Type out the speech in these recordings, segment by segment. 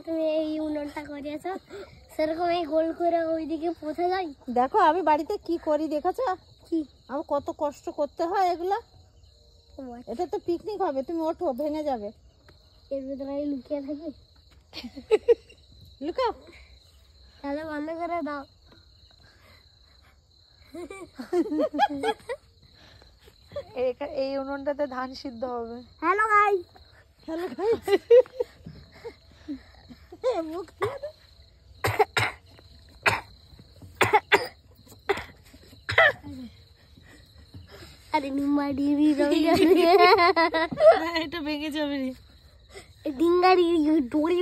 তুমি এই উনুনটা করিয়েছো সেরকম এই গোল করে ওইদিকে পৌঁছে যাই। দেখো আমি বাড়িতে কি করি দেখেছো? কি আমার কত কষ্ট করতে হয় এগুলা। এটা তো পিকনিক হবে, তুমি ওঠো, ভেঙে যাবে। এর ভিতরে লুকিয়ে থাকি। লুকাও, তাহলে বন্ধ করে দাও। এই উনুনটাতে ধান সিদ্ধ হবে। Hello guys, hello guys. মুখ আরে নিমাড়ি এটা ভেঙে যাবে রে। ডিঙ্গাড়ি ডোরি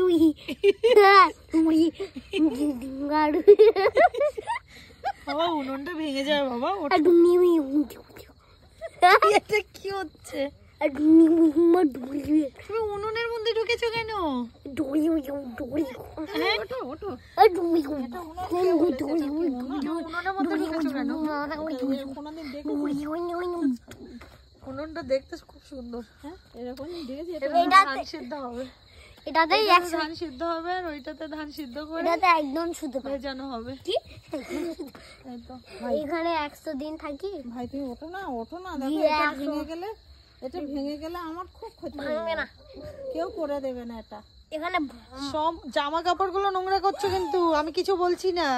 ডোরি ডিঙ্গাড়ি বাবা উনুনটা ভেঙে যাবে বাবা। ডুমি এটা কি হচ্ছে? ডুমি ডোরি তুমি উনুনের মধ্যে ঢুকেছো কেন? ডোরি ডোরি ওঠো ওঠো। ডুমি উনুনের মধ্যে ঢুকেছো কেন? কোনোদিন দেখে উনুনটা দেখতে খুব সুন্দর। হ্যাঁ এরকম দেখেছি। ধান সিদ্ধ হবে, এটাতেই ধান সিদ্ধ হবে আর ওইটাতে ধান সিদ্ধ করে এটাতে একদম শুধু ভেজানো হবে। কি এই তো এখানে 100 দিন থাকি। ভাই তুমি ওঠো না, ওঠো না। দেখো এটা ভেঙে গেলে আমার খুব ক্ষতি ভাঙবে না, কেউ করে দেবে না এটা। এখানে সব জামা কাপড় গুলো নোংরা করছো কিন্তু আমি কিছু বলছি না।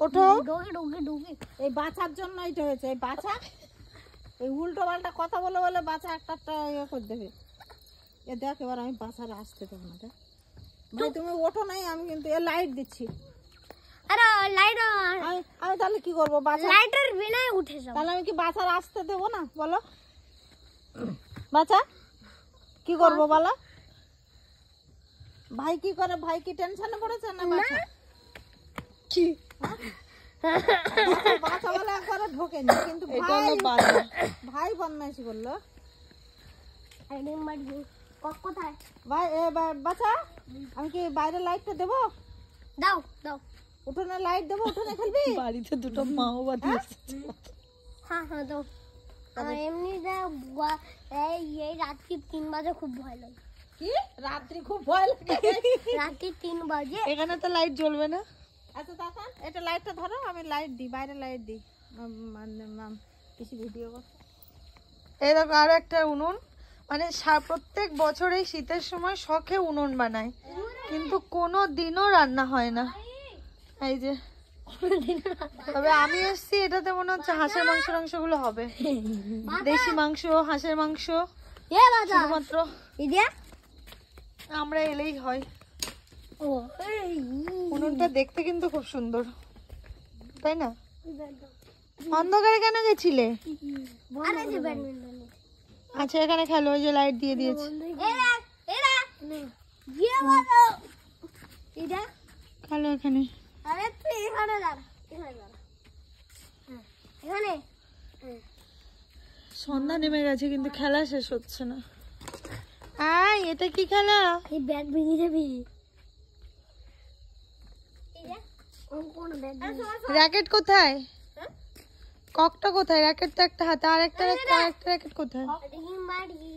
ওঠো। ডোগে ডোগে ডোগে এই বাচ্চার জন্য এটা হয়েছে। এই বাচ্চা এই উল্টো পাল্টা কথা বলে বলে বাচ্চা একটা ইয়ে করে দেবে। এ দেখ এবার আমি বাচ্চার আসতে দেবো না। দেখ ভাই তুমি ওঠো নাই, আমি কিন্তু এ লাইট দিচ্ছি। আরে লাইট আমি তাহলে কি করবো? বাচ্চা লাইটের বিনাই উঠে যাব। তাহলে আমি কি বাচ্চার আসতে দেবো না? বলো বাচ্চা কি করবো বলো? ভাই কি করে? ভাই কি টেনশনে পড়েছে না বাচ্চা? কি বাচ্চা বলে একবারে ঢোকেনি, কিন্তু এটা হলো বাজে। ভাই বদমাইশি করলো। আরে মার কোথায়? ভাই বাচ্চা আমি কি বাইরে লাইটটা দেবো? দাও দাও। উঠোনে লাইট দেবো? উঠোনে খেলবি? বাড়িতে দুটো মাও বাদি হ্যাঁ হ্যাঁ দাও। এমনি এই রাত্রি 3 বাজে খুব ভয় লাগে। কি রাত্রি খুব ভয় লাগে? রাত্রি 3 বাজে এখানে তো লাইট জ্বলবে না। আচ্ছা তখন এটা লাইটটা ধরো, আমি লাইট দিই, বাইরে লাইট দিই। কিছু ভিডিও করতে। এই দেখো আরো একটা উনুন। মানে প্রত্যেক বছর এই শীতের সময় শখে উনুন বানায়, কিন্তু কোনো দিনও রান্না হয় না। এই যে তবে আমি এসছি, এটাতে মনে হচ্ছে হাঁসের মাংস গুলো হবে। দেশি মাংস, হাঁসের মাংস এ বাজা শুধুমাত্র ইদিয়া আমরা এলেই হয়। ও এই উনুনটা দেখতে কিন্তু খুব সুন্দর, তাই না? অন্ধকারে কেন গেছিলে? আরে যে ব্যাডমিন্টন আচ্ছা এখানে খেলো, ওই যে লাইট দিয়ে দিয়েছে। এরা এরা গিয়ে বলো ইদা খেলো এখানে। আরে তুই এখানে দাঁড়া, এখানে দাঁড়া। এখানে সন্ধ্যা নেমে গেছে কিন্তু খেলা শেষ হচ্ছে না। আয় এটা কি খেলা? এই ব্যাট ভেঙে যাবি। ইদা কোন ব্যাট? র্যাকেট কোথায়? ককটা কোথায়? র্যাকেট তো একটা হাতে, আর একটা র্যাকেট কোথায়? ডিম মারি